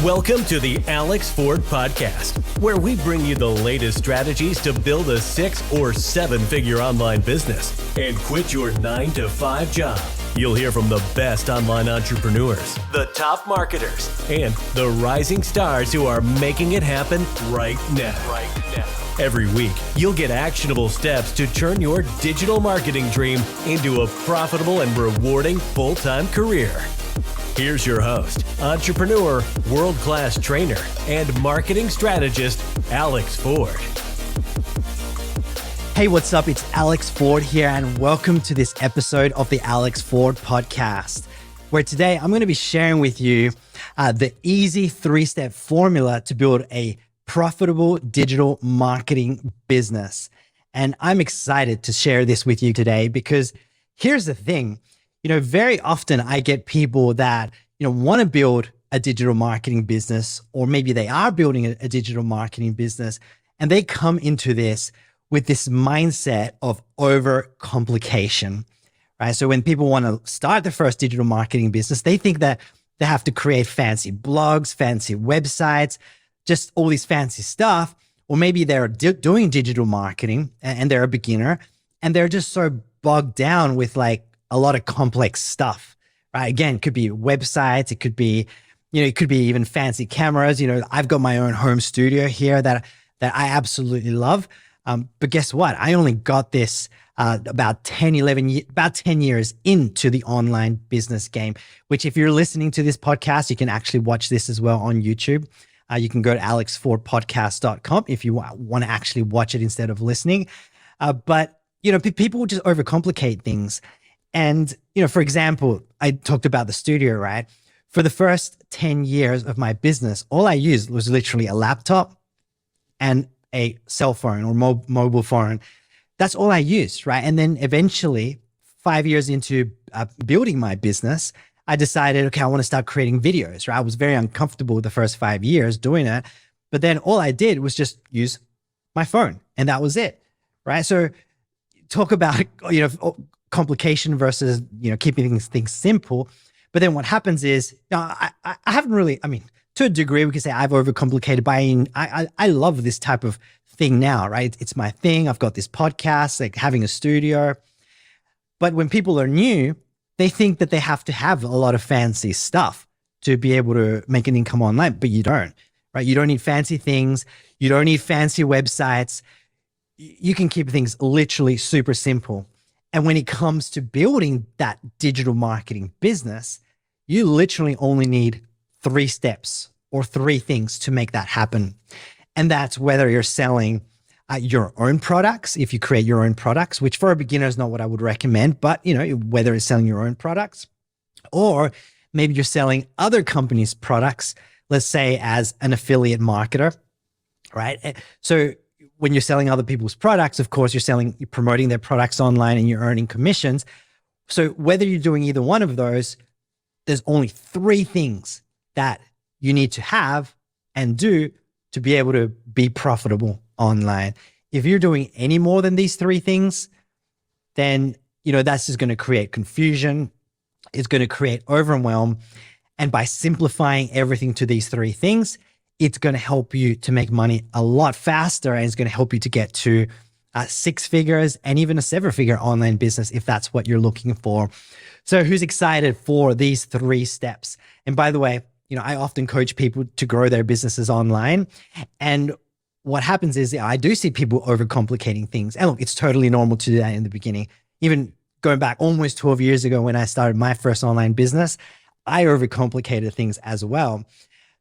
Welcome to the Alex Ford Podcast, where we bring you the latest strategies to build a 6 or 7-figure online business and quit your 9-to-5 job. You'll hear from the best online entrepreneurs, the top marketers, and the rising stars who are making it happen right now. Every week, you'll get actionable steps to turn your digital marketing dream into a profitable and rewarding full-time career. Here's your host, entrepreneur, world-class trainer, and marketing strategist, Alex Ford. Hey, what's up? It's Alex Ford here, and welcome to this episode of the Alex Ford Podcast, where today I'm going to be sharing with you the easy 3-step formula to build a profitable digital marketing business. And I'm excited to share this with you today because here's the thing. Very often I get people that, want to build a digital marketing business, or maybe they are building a digital marketing business, and they come into this with this mindset of overcomplication, right? So when people want to start their first digital marketing business, they think that they have to create fancy blogs, fancy websites, just all this fancy stuff. Or maybe they're doing digital marketing and they're a beginner and they're just so bogged down with like a lot of complex stuff, right? Again, it could be websites, it could be, it could be even fancy cameras. I've got my own home studio here that I absolutely love. But guess what? I only got this about 10 years into the online business game, which if you're listening to this podcast, you can actually watch this as well on YouTube. You can go to alexfordpodcast.com if you want to actually watch it instead of listening. But people just overcomplicate things. And, for example, I talked about the studio, right? For the first 10 years of my business, all I used was literally a laptop and a cell phone or mobile phone. That's all I used, right? And then eventually, 5 years into building my business, I decided, okay, I want to start creating videos, right? I was very uncomfortable the first 5 years doing it. But then all I did was just use my phone and that was it, right? So talk about, complication versus, keeping things simple. But then what happens is, I haven't really, to a degree, we can say I've overcomplicated buying. I love this type of thing now, right? It's my thing. I've got this podcast, like having a studio. But when people are new, they think that they have to have a lot of fancy stuff to be able to make an income online, but you don't, right? You don't need fancy things. You don't need fancy websites. You can keep things literally super simple. And when it comes to building that digital marketing business, you literally only need 3 steps or 3 things to make that happen. And that's whether you're selling your own products, if you create your own products, which for a beginner is not what I would recommend, but whether it's selling your own products, or maybe you're selling other companies' products, let's say as an affiliate marketer, right? So when you're selling other people's products, of course, you're promoting their products online and you're earning commissions. So whether you're doing either one of those, there's only 3 things that you need to have and do to be able to be profitable online. If you're doing any more than these 3 things, then, that's just going to create confusion. It's going to create overwhelm. And by simplifying everything to these 3 things, it's going to help you to make money a lot faster, and it's going to help you to get to 6 figures and even a 7-figure online business if that's what you're looking for. So who's excited for these 3 steps? And by the way, I often coach people to grow their businesses online. And what happens is I do see people overcomplicating things. And look, it's totally normal to do that in the beginning. Even going back almost 12 years ago when I started my first online business, I overcomplicated things as well.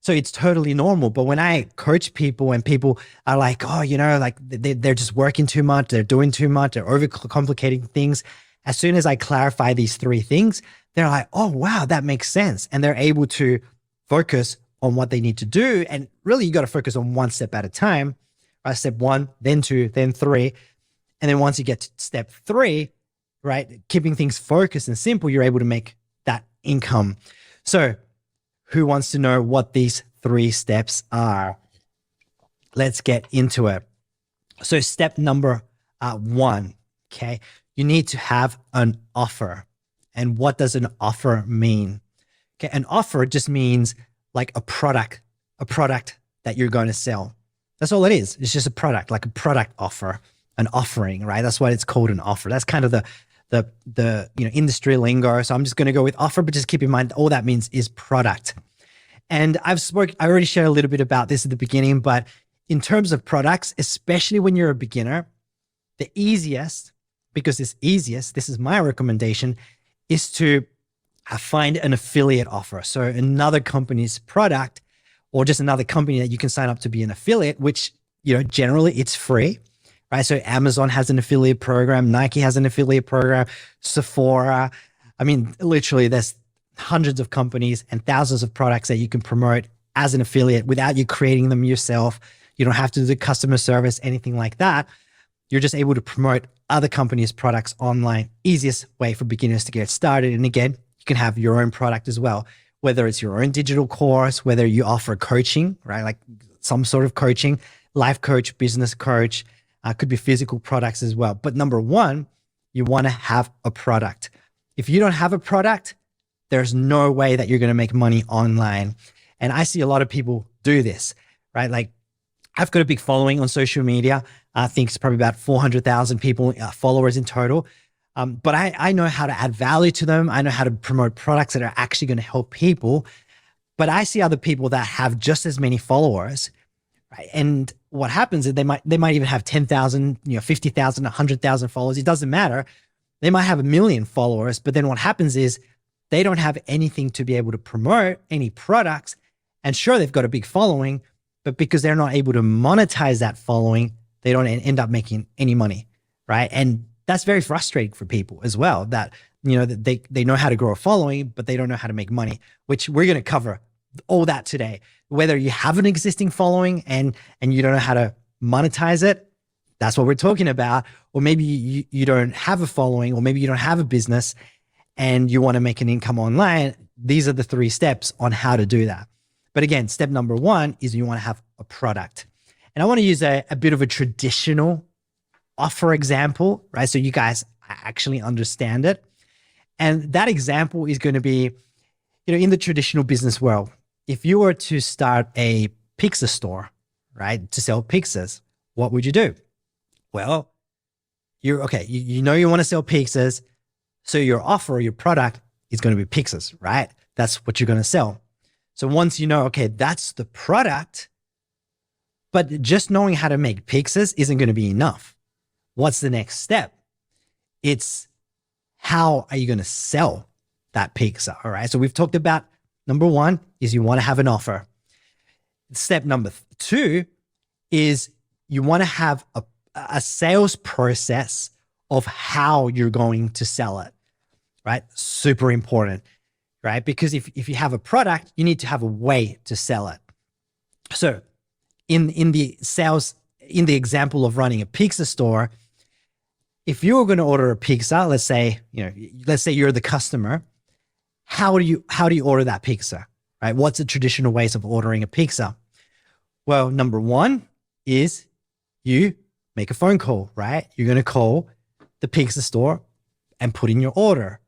So it's totally normal. But when I coach people and people are like, oh, like they're just working too much, they're doing too much, they're overcomplicating things. As soon as I clarify these 3 things, they're like, oh, wow, that makes sense. And they're able to focus on what they need to do. And really, you got to focus on 1 step at a time, right? Step 1, then 2, then 3. And then once you get to step 3, right, keeping things focused and simple, you're able to make that income. So who wants to know what these 3 steps are? Let's get into it. So step number 1, okay? You need to have an offer. And what does an offer mean? Okay, an offer just means like a product a product that you're going to sell. That's all it is. It's just a product, like a product offer, an offering, right? That's why it's called an offer. That's kind of the industry lingo. So I'm just going to go with offer, but just keep in mind all that means is product. And I already shared a little bit about this at the beginning, but in terms of products, especially when you're a beginner, the easiest, because it's easiest, this is my recommendation, is to find an affiliate offer. So another company's product or just another company that you can sign up to be an affiliate, which, generally it's free, right? So Amazon has an affiliate program, Nike has an affiliate program, Sephora. I mean, literally there's hundreds of companies and thousands of products that you can promote as an affiliate without you creating them yourself. You don't have to do customer service, anything like that. You're just able to promote other companies' products online. Easiest way for beginners to get started. And again, you can have your own product as well, whether it's your own digital course, whether you offer coaching, right? Like some sort of coaching, life coach, business coach, could be physical products as well. But number one, you want to have a product. If you don't have a product, there's no way that you're going to make money online. And I see a lot of people do this, right? Like I've got a big following on social media. I think it's probably about 400,000 people, followers in total. But I know how to add value to them. I know how to promote products that are actually going to help people. But I see other people that have just as many followers, right? And what happens is they might even have 10,000, 50,000, 100,000 followers. It doesn't matter. They might have 1 million followers, but then what happens is they don't have anything to be able to promote any products. And sure, they've got a big following, but because they're not able to monetize that following, they don't end up making any money, right? And that's very frustrating for people as well, that, that they know how to grow a following, but they don't know how to make money, which we're going to cover all that today. Whether you have an existing following and you don't know how to monetize it, that's what we're talking about. Or maybe you don't have a following, or maybe you don't have a business and you want to make an income online. These are the 3 steps on how to do that. But again, step number 1 is you want to have a product. And I want to use a bit of a traditional offer example, right? So you guys actually understand it. And that example is going to be, in the traditional business world, if you were to start a pizza store, right, to sell pizzas, what would you do? Well, you want to sell pizzas. So your offer or your product is going to be pizzas, right? That's what you're going to sell. So once you know, okay, that's the product, but just knowing how to make pizzas isn't going to be enough. What's the next step? It's how are you going to sell that pizza? All right. So we've talked about number 1 is you want to have an offer. Step number 2 is you want to have a sales process of how you're going to sell it, right? Super important, right? Because if you have a product, you need to have a way to sell it. So in the example of running a pizza store, if you were going to order a pizza, let's say you're the customer, how do you order that pizza, right? What's the traditional ways of ordering a pizza? Well, number 1 is you make a phone call, right? You're going to call the pizza store and put in your order.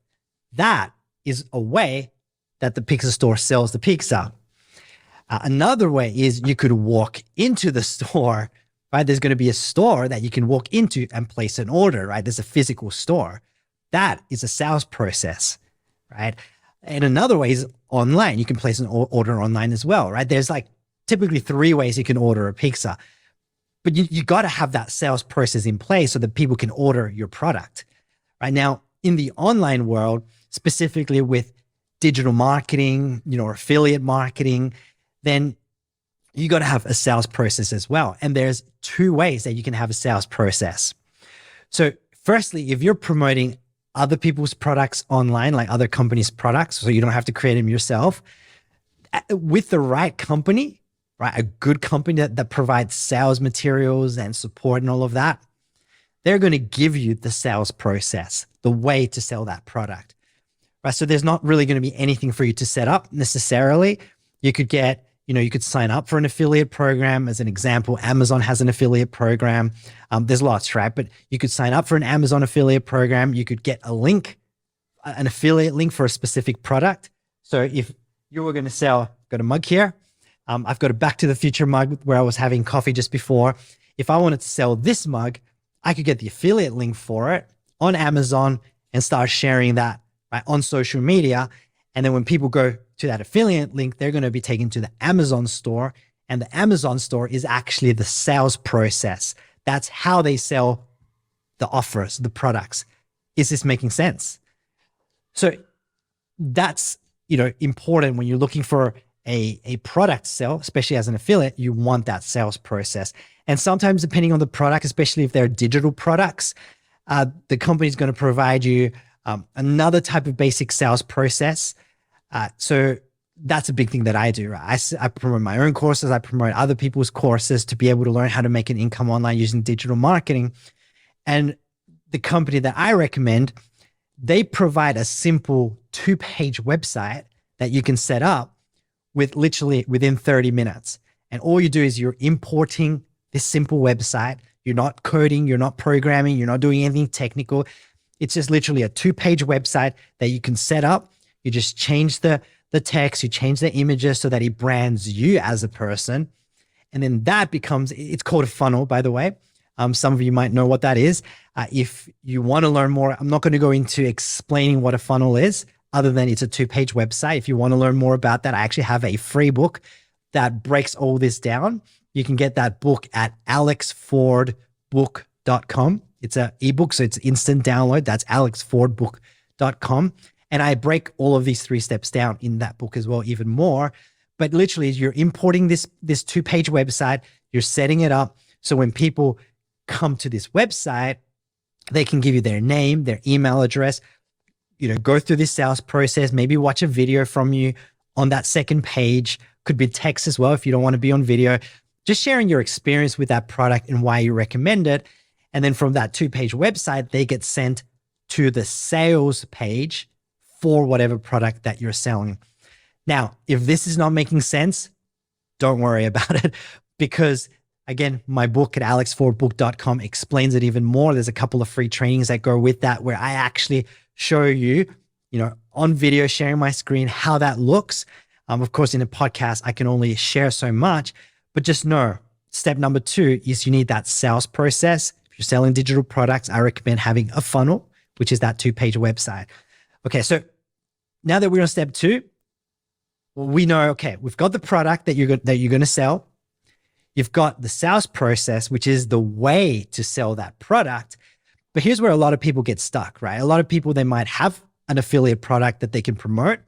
That is a way that the pizza store sells the pizza. Another way is you could walk into the store, right? There's going to be a store that you can walk into and place an order, right? There's a physical store. That is a sales process, right? And another way is online. You can place an order online as well, right? There's like typically 3 ways you can order a pizza, but you got to have that sales process in place so that people can order your product, right? Now, in the online world, specifically with digital marketing, affiliate marketing, then you got to have a sales process as well. And there's 2 ways that you can have a sales process. So firstly, if you're promoting other people's products online, like other companies' products, so you don't have to create them yourself, with the right company, right? A good company that provides sales materials and support and all of that, they're going to give you the sales process, the way to sell that product, right? So there's not really going to be anything for you to set up necessarily. You could get, you could sign up for an affiliate program. As an example, Amazon has an affiliate program. There's lots, right? But you could sign up for an Amazon affiliate program. You could get a link, an affiliate link for a specific product. So if you were going to sell, got a mug here. I've got a Back to the Future mug where I was having coffee just before. If I wanted to sell this mug, I could get the affiliate link for it on Amazon and start sharing that right on social media. And then when people go to that affiliate link, they're going to be taken to the Amazon store. And the Amazon store is actually the sales process. That's how they sell the offers, the products. Is this making sense? So that's, important when you're looking for a product to sell, especially as an affiliate. You want that sales process. And sometimes depending on the product, especially if they're digital products, the company is going to provide you another type of basic sales process. So that's a big thing that I do. Right? I promote my own courses. I promote other people's courses to be able to learn how to make an income online using digital marketing. And the company that I recommend, they provide a simple 2-page website that you can set up with literally within 30 minutes. And all you do is you're importing this simple website. You're not coding, you're not programming, you're not doing anything technical. It's just literally a 2-page website that you can set up. You just change the text, you change the images so that it brands you as a person. And then that becomes, it's called a funnel, by the way. Some of you might know what that is. If you want to learn more, I'm not going to go into explaining what a funnel is, other than it's a 2-page website. If you want to learn more about that, I actually have a free book that breaks all this down. You can get that book at alexfordbook.com. It's an ebook, so it's instant download. That's alexfordbook.com. And I break all of these 3 steps down in that book as well, even more. But literally, you're importing this 2-page website, you're setting it up. So when people come to this website, they can give you their name, their email address, go through this sales process, maybe watch a video from you on that second page. Could be text as well if you don't want to be on video. Just sharing your experience with that product and why you recommend it. And then from that 2-page website, they get sent to the sales page for whatever product that you're selling. Now, if this is not making sense, don't worry about it, because again, my book at alexfordbook.com explains it even more. There's a couple of free trainings that go with that where I actually show you, on video, sharing my screen, how that looks. Of course, in a podcast, I can only share so much, but just know step number 2 is you need that sales process. If you're selling digital products, I recommend having a funnel, which is that 2-page website. Okay, so now that we're on step 2, we know, okay, we've got the product that you're going to sell. You've got the sales process, which is the way to sell that product. But here's where a lot of people get stuck, right? A lot of people, they might have an affiliate product that they can promote,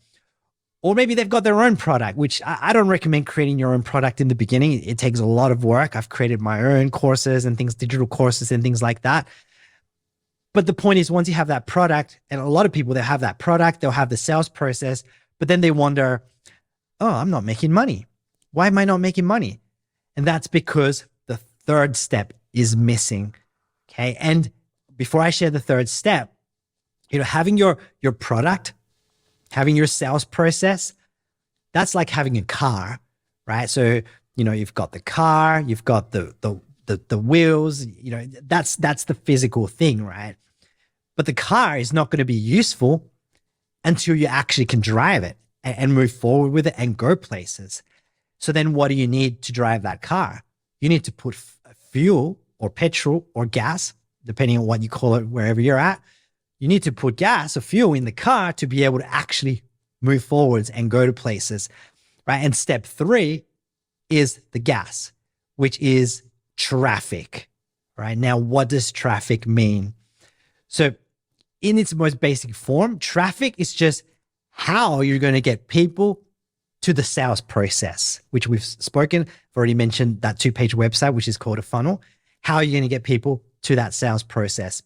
or maybe they've got their own product, which I don't recommend creating your own product in the beginning. It takes a lot of work. I've created my own courses and things, digital courses and things like that. But the point is, once you have that product, and a lot of people, they have that product, they'll have the sales process, but then they wonder, oh, I'm not making money. Why am I not making money? And that's because the 3rd step is missing. Okay. And before I share the 3rd step, having your product, having your sales process, that's like having a car, right? So, you've got the car, you've got the wheels, that's the physical thing, right? But the car is not going to be useful until you actually can drive it and move forward with it and go places. So then what do you need to drive that car? You need to put fuel or petrol or gas, depending on what you call it, wherever you're at. You need to put gas or fuel in the car to be able to actually move forwards and go to places, right? And step 3 is the gas, which is traffic, right? Now, what does traffic mean? So in its most basic form, traffic is just how you're going to get people to the sales process, which we've spoken. I've already mentioned that 2-page website, which is called a funnel. How are you going to get people to that sales process?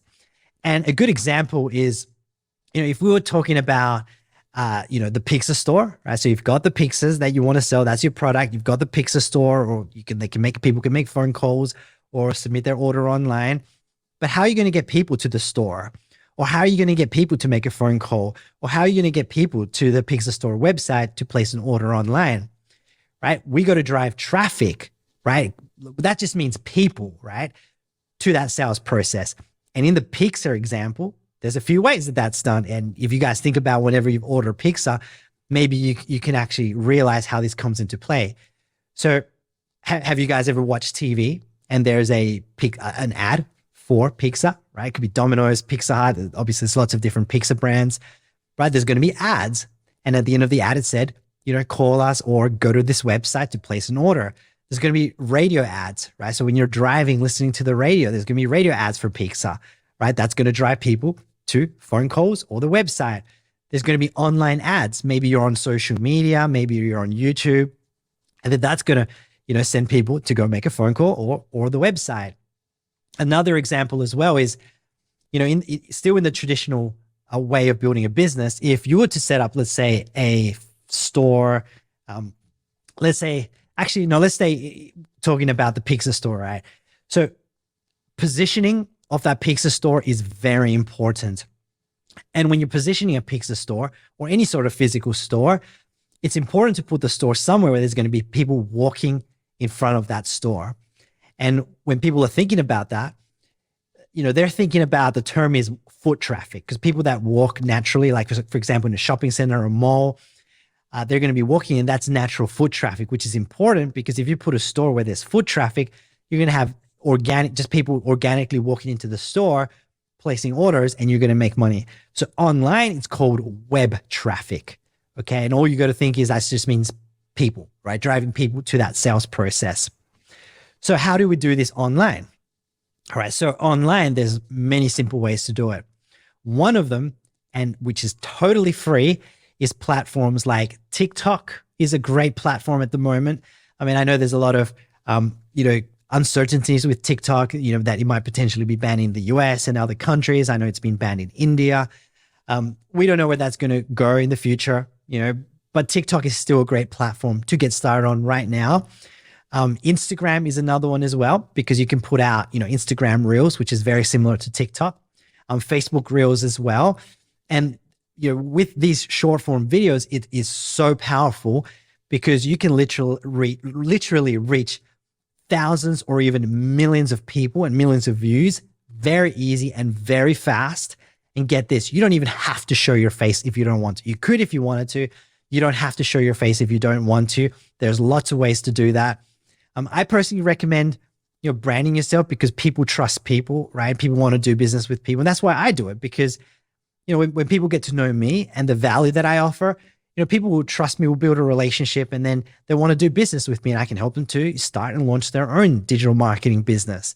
And a good example is, if we were talking about, the pizza store, right? So you've got the pizzas that you want to sell. That's your product. You've got the pizza store, or people can make phone calls or submit their order online. But how are you going to get people to the store? Or how are you going to get people to make a phone call? Or how are you going to get people to the pizza store website to place an order online, right? We got to drive traffic, right? That just means people, right? To that sales process. And in the pizza example, there's a few ways that that's done. And if you guys think about whenever you order pizza, maybe you can actually realize how this comes into play. So have you guys ever watched TV and there's an ad for pizza, right? It could be Domino's, Pizza Hut. Obviously, there's lots of different pizza brands, right? There's going to be ads. And at the end of the ad, it said, call us or go to this website to place an order. There's going to be radio ads, right? So when you're driving, listening to the radio, there's going to be radio ads for pizza, right? That's going to drive people to phone calls or the website. There's going to be online ads. Maybe you're on social media, maybe you're on YouTube, and then that's going to, send people to go make a phone call or the website. Another example as well is, still in the traditional way of building a business, if you were to set up, let's say, a store, let's say talking about the pizza store, right? So positioning of that pizza store is very important. And when you're positioning a pizza store or any sort of physical store, it's important to put the store somewhere where there's going to be people walking in front of that store. And when people are thinking about that, they're thinking about, the term is foot traffic, because people that walk naturally, like for example, in a shopping center or a mall, they're going to be walking, and that's natural foot traffic, which is important because if you put a store where there's foot traffic, you're going to have just people organically walking into the store, placing orders, and you're going to make money. So online, it's called web traffic. Okay. And all you got to think is that just means people, right? Driving people to that sales process. So how do we do this online? All right. So online, there's many simple ways to do it. One of them, and which is totally free, is platforms like TikTok is a great platform at the moment. I mean, I know there's a lot of, uncertainties with TikTok, that it might potentially be banned in the US and other countries. I know it's been banned in India. We don't know where that's going to go in the future, but TikTok is still a great platform to get started on right now. Instagram is another one as well, because you can put out, Instagram Reels, which is very similar to TikTok, Facebook Reels as well. And, with these short form videos, it is so powerful because you can literally reach thousands or even millions of people and millions of views very easy and very fast. And get this, you don't even have to show your face if you don't want to. You could if you wanted to. You don't have to show your face if you don't want to. There's lots of ways to do that. I personally recommend, branding yourself, because people trust people, right? People want to do business with people. And that's why I do it, because, when people get to know me and the value that I offer, people will trust me, will build a relationship, and then they want to do business with me, and I can help them to start and launch their own digital marketing business.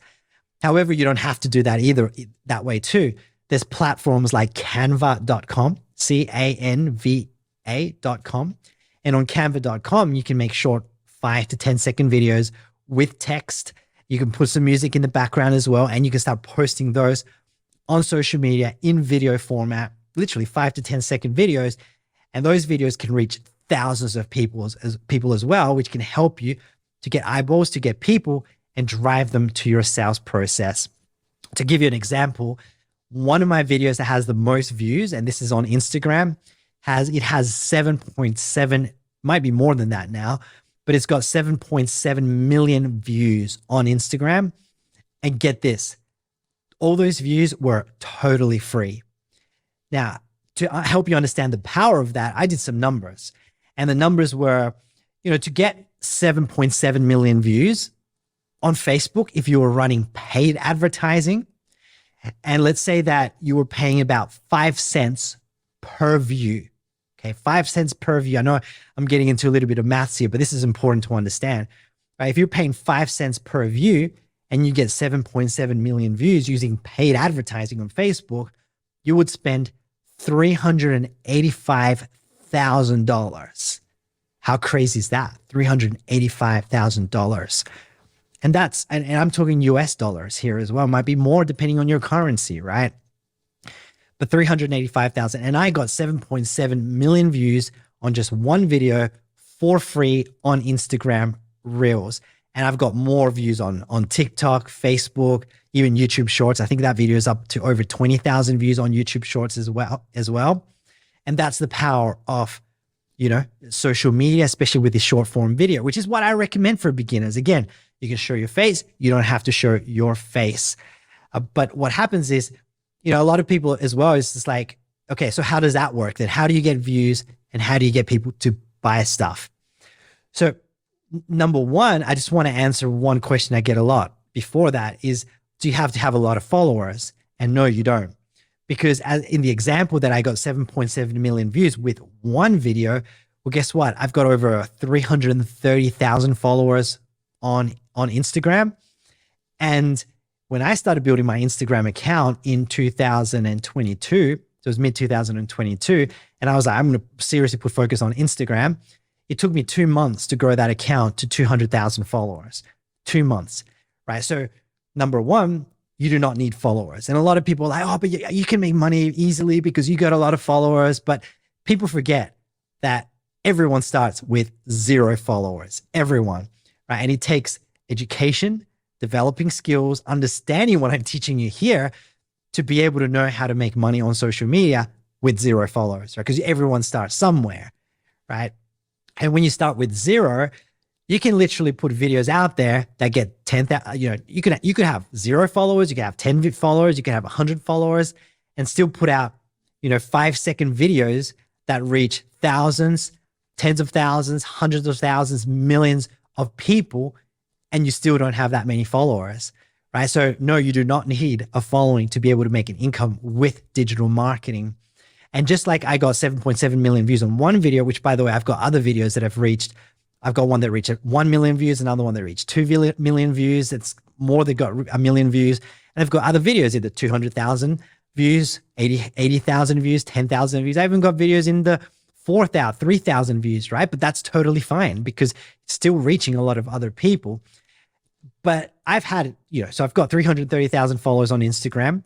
However, you don't have to do that either that way too. There's platforms like canva.com, canva.com. And on canva.com, you can make short 5 to 10-second videos with text. You can put some music in the background as well, and you can start posting those on social media in video format, literally 5 to 10-second videos. And those videos can reach thousands of people as well, which can help you to get eyeballs, to get people, and drive them to your sales process. To give you an example, one of my videos that has the most views, and this is on Instagram, has 7.7, might be more than that now, but it's got 7.7 million views on Instagram. And get this, all those views were totally free. Now, to help you understand the power of that, I did some numbers, and the numbers were, to get 7.7 million views on Facebook, if you were running paid advertising, and let's say that you were paying about 5 cents per view. Okay, 5 cents per view. I know I'm getting into a little bit of maths here, but this is important to understand. Right? If you're paying 5 cents per view and you get 7.7 million views using paid advertising on Facebook, you would spend $385,000. How crazy is that? $385,000. And I'm talking US dollars here as well. It might be more depending on your currency, right? But 385,000. And I got 7.7 million views on just one video for free on Instagram Reels. And I've got more views on TikTok, Facebook, even YouTube Shorts. I think that video is up to over 20,000 views on YouTube Shorts as well. And that's the power of, social media, especially with this short form video, which is what I recommend for beginners. Again, you can show your face. You don't have to show your face. But what happens is, a lot of people as well is just like, okay, so how does that work? Then how do you get views and how do you get people to buy stuff? So Number one, I just want to answer one question I get a lot before that is, do you have to have a lot of followers? And no, you don't. Because as in the example that I got 7.7 million views with one video, well, guess what? I've got over 330,000 followers on Instagram. And when I started building my Instagram account in 2022, so it was mid 2022, and I was like, I'm going to seriously put focus on Instagram. It took me 2 months to grow that account to 200,000 followers. 2 months, right? So number one, you do not need followers. And a lot of people are like, oh, but you can make money easily because you got a lot of followers. But people forget that everyone starts with 0 followers, everyone, right? And it takes education, developing skills, understanding what I'm teaching you here to be able to know how to make money on social media with 0 followers, right? Because everyone starts somewhere, right? And when you start with 0, you can literally put videos out there that get 10,000, you could have 0 followers, you can have 10 followers, you can have 100 followers and still put out, 5-second videos that reach thousands, tens of thousands, hundreds of thousands, millions of people, and you still don't have that many followers, right? So no, you do not need a following to be able to make an income with digital marketing. And just like I got 7.7 million views on one video, which by the way, I've got other videos that have reached, I've got one that reached 1 million views, another one that reached 2 million views. It's more that got 1 million views. And I've got other videos in the 200,000 views, 80,000 views, 10,000 views. I even got videos in the 4,000, 3,000 views, right? But that's totally fine because it's still reaching a lot of other people. But I've had, so I've got 330,000 followers on Instagram.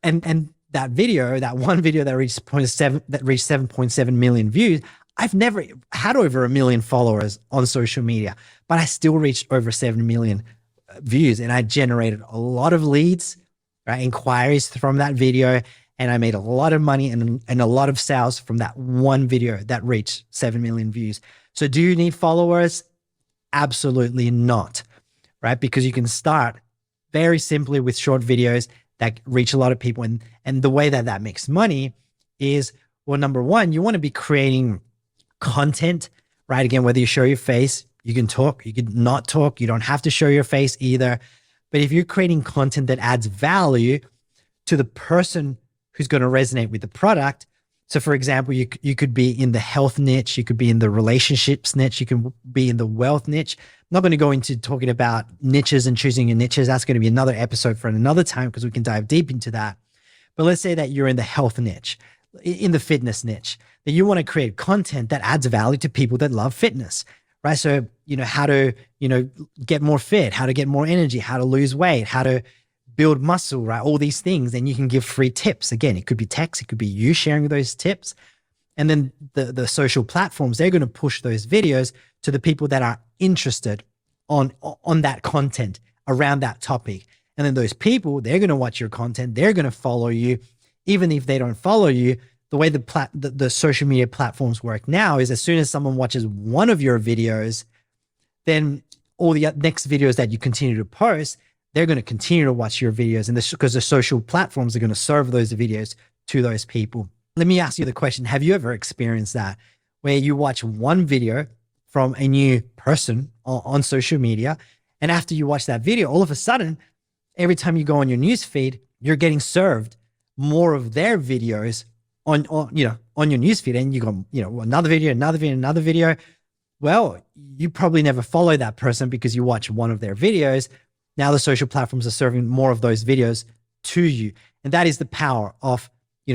And that video, that one video that reached 7.7 million views, I've never had over 1 million followers on social media, but I still reached over 7 million views, and I generated a lot of leads, right? Inquiries from that video, and I made a lot of money and a lot of sales from that one video that reached 7 million views. So do you need followers? Absolutely not, right? Because you can start very simply with short videos that reach a lot of people. And the way that makes money is, well, number one, you want to be creating content, right? Again, whether you show your face, you can talk, you can not talk, you don't have to show your face either. But if you're creating content that adds value to the person who's going to resonate with the product. So for example, you could be in the health niche, you could be in the relationships niche, you can be in the wealth niche. I'm not going to go into talking about niches and choosing your niches. That's going to be another episode for another time because we can dive deep into that. But let's say that you're in the health niche, in the fitness niche, that you want to create content that adds value to people that love fitness, right? So, how to, get more fit, how to get more energy, how to lose weight, how to build muscle, right? All these things. And you can give free tips. Again, it could be text, it could be you sharing those tips. And then the social platforms, they're going to push those videos to the people that are interested on that content around that topic. And then those people, they're going to watch your content. They're going to follow you. Even if they don't follow you, the way the social media platforms work now is as soon as someone watches one of your videos, then all the next videos that you continue to post, they're going to continue to watch your videos, and because the social platforms are going to serve those videos to those people. Let me ask you the question. Have you ever experienced that where you watch one video from a new person on social media, and after you watch that video, all of a sudden, every time you go on your news feed, you're getting served more of their videos on your news feed, and you go, another video. Well, you probably never follow that person because you watch one of their videos. Now the social platforms are serving more of those videos to you. And that is the power of,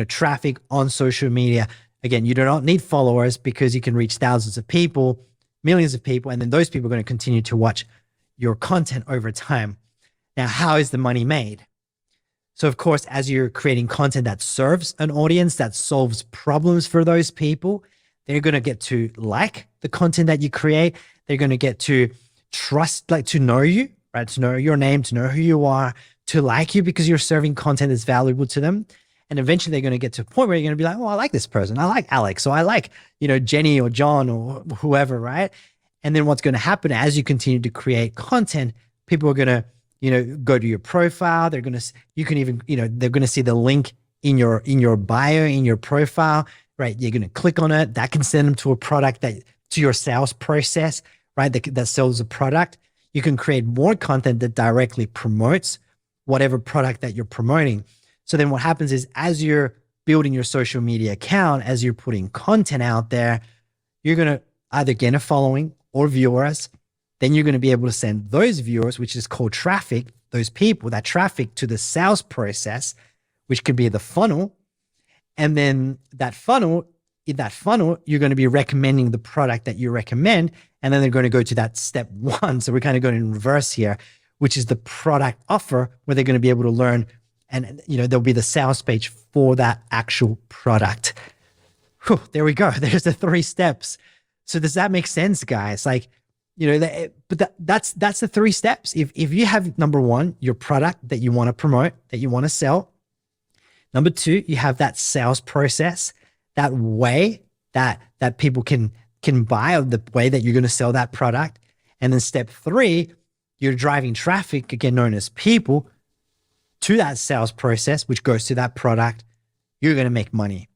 traffic on social media. Again, you do not need followers because you can reach thousands of people, millions of people, and then those people are going to continue to watch your content over time. Now, how is the money made? So of course, as you're creating content that serves an audience, that solves problems for those people, they're going to get to like the content that you create. They're going to get to trust, to know you, right? To know your name, to know who you are, to like you because you're serving content that's valuable to them. And eventually they're going to get to a point where you're going to be like, oh, I like this person. I like Alex. So I like, Jenny or John or whoever, right? And then what's going to happen as you continue to create content, people are going to, go to your profile. They're going to, you can even, they're going to see the link in your bio, in your profile, right? You're going to click on it. That can send them to a product to your sales process, right? That sells a product. You can create more content that directly promotes whatever product that you're promoting. So then what happens is, as you're building your social media account, as you're putting content out there, you're going to either gain a following or viewers. Then you're going to be able to send those viewers, which is called traffic, those people, that traffic, to the sales process, which could be the funnel. And then in that funnel, you're going to be recommending the product that you recommend. And then they're going to go to that step one. So we're kind of going in reverse here, which is the product offer, where they're going to be able to learn, and there'll be the sales page for that actual product. Whew, there we go. There's the 3 steps. So does that make sense, guys? Like, that's the 3 steps. If you have, number 1, your product that you want to promote, that you want to sell. Number 2, you have that sales process, that way that people can buy, or the way that you're going to sell that product. And then step 3, you're driving traffic, again known as people, to that sales process, which goes to that product. You're going to make money,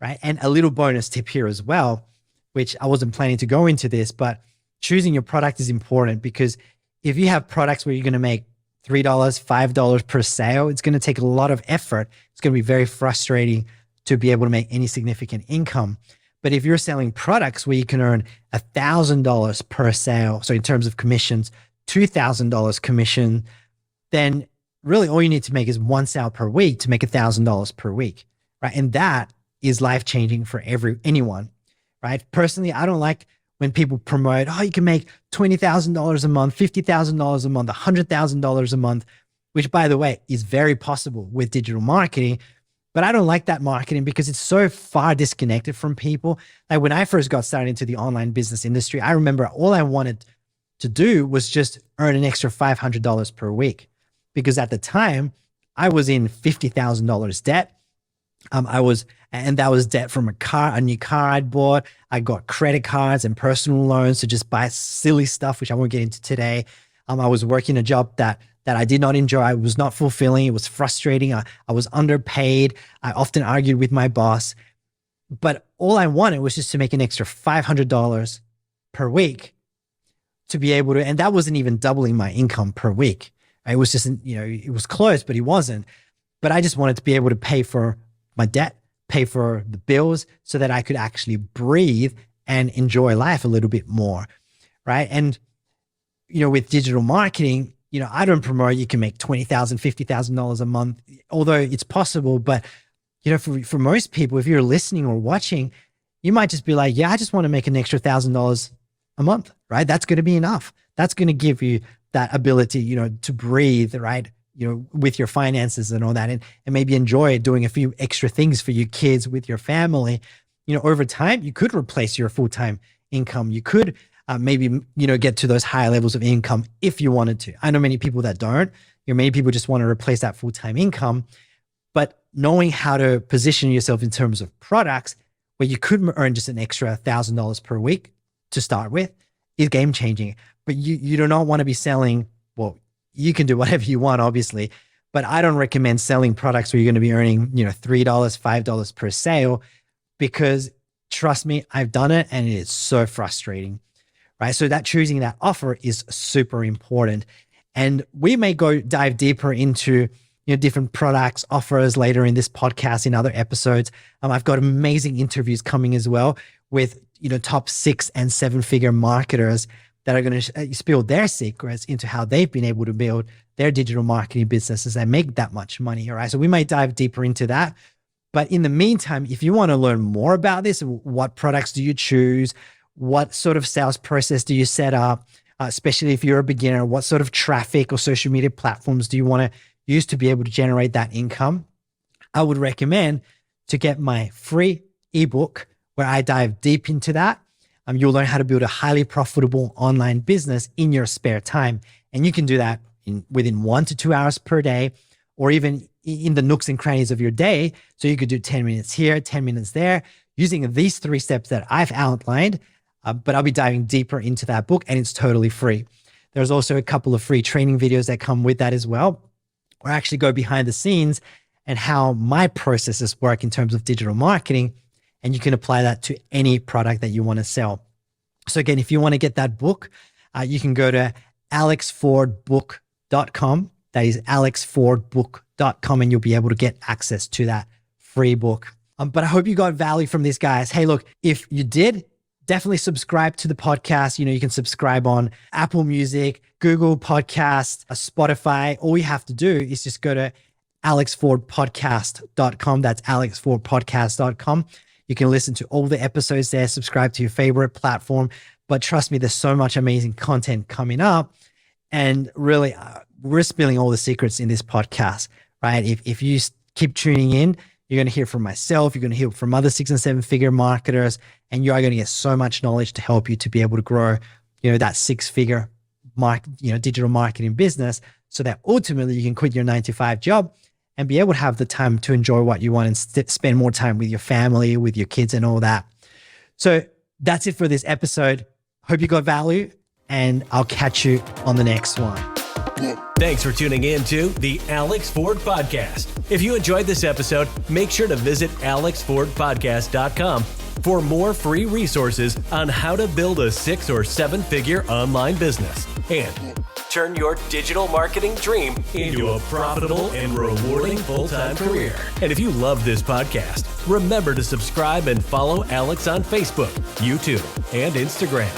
right? And a little bonus tip here as well, which I wasn't planning to go into this, but choosing your product is important, because if you have products where you're going to make $3, $5 per sale, it's going to take a lot of effort. It's going to be very frustrating to be able to make any significant income. But if you're selling products where you can earn $1,000 per sale, so in terms of commissions, $2,000 commission, then really all you need to make is 1 sale per week to make $1,000 per week, right? And that is life-changing for anyone, right? Personally, I don't like when people promote, oh, you can make $20,000 a month, $50,000 a month, $100,000 a month, which, by the way, is very possible with digital marketing. But I don't like that marketing because it's so far disconnected from people. Like when I first got started into the online business industry, I remember all I wanted to do was just earn an extra $500 per week. Because at the time I was in $50,000 debt. And that was debt from a new car I'd bought. I got credit cards and personal loans to just buy silly stuff, which I won't get into today. I was working a job that I did not enjoy. It was not fulfilling. It was frustrating. I was underpaid. I often argued with my boss, but all I wanted was just to make an extra $500 per week to be able to, and that wasn't even doubling my income per week. It was just, it was close, but it wasn't. But I just wanted to be able to pay for my debt, pay for the bills, so that I could actually breathe and enjoy life a little bit more, right? And, with digital marketing, I don't promote you can make $20,000, $50,000 a month, although it's possible. But, for most people, if you're listening or watching, you might just be like, yeah, I just want to make an extra $1,000 a month, right? That's going to be enough. That's going to give you that ability, to breathe, right? With your finances and all that, and maybe enjoy doing a few extra things for your kids, with your family. Over time, you could replace your full-time income. You could maybe, get to those higher levels of income if you wanted to. I know many people that don't. Many people just want to replace that full-time income. But knowing how to position yourself in terms of products where you could earn just an extra $1,000 per week to start with is game-changing. But you do not want to be selling, well, you can do whatever you want, obviously, but I don't recommend selling products where you're going to be earning, $3, $5 per sale, because trust me, I've done it and it is so frustrating, right? So that choosing that offer is super important. And we may dive deeper into, different products, offers later in this podcast, in other episodes. I've got amazing interviews coming as well with, top 6 and 7-figure marketers that are going to spill their secrets into how they've been able to build their digital marketing businesses and make that much money. All right. So we might dive deeper into that. But in the meantime, if you want to learn more about this, what products do you choose? What sort of sales process do you set up? Especially if you're a beginner, what sort of traffic or social media platforms do you want to use to be able to generate that income? I would recommend to get my free ebook where I dive deep into that. You'll learn how to build a highly profitable online business in your spare time. And you can do that within 1 to 2 hours per day, or even in the nooks and crannies of your day. So you could do 10 minutes here, 10 minutes there, using these 3 steps that I've outlined. But I'll be diving deeper into that book, and it's totally free. There's also a couple of free training videos that come with that as well, where I actually go behind the scenes and how my processes work in terms of digital marketing. And you can apply that to any product that you want to sell. So again, if you want to get that book, you can go to alexfordbook.com. That is alexfordbook.com, and you'll be able to get access to that free book. But I hope you got value from this, guys. Hey, look, if you did, definitely subscribe to the podcast. You can subscribe on Apple Music, Google Podcast, Spotify. All you have to do is just go to alexfordpodcast.com. That's alexfordpodcast.com. You can listen to all the episodes there, subscribe to your favorite platform. But trust me, there's so much amazing content coming up. And really, we're spilling all the secrets in this podcast, right? If you keep tuning in, you're going to hear from myself, you're going to hear from other 6 and 7 figure marketers, and you are going to get so much knowledge to help you to be able to grow, that 6-figure digital marketing business, so that ultimately you can quit your 9-to-5 job and be able to have the time to enjoy what you want and spend more time with your family, with your kids and all that. So that's it for this episode. Hope you got value, and I'll catch you on the next one. Thanks for tuning in to the Alex Ford Podcast. If you enjoyed this episode, make sure to visit alexfordpodcast.com for more free resources on how to build a 6 or 7-figure online business and turn your digital marketing dream into a profitable and rewarding full-time career. And if you love this podcast, remember to subscribe and follow Alex on Facebook, YouTube, and Instagram.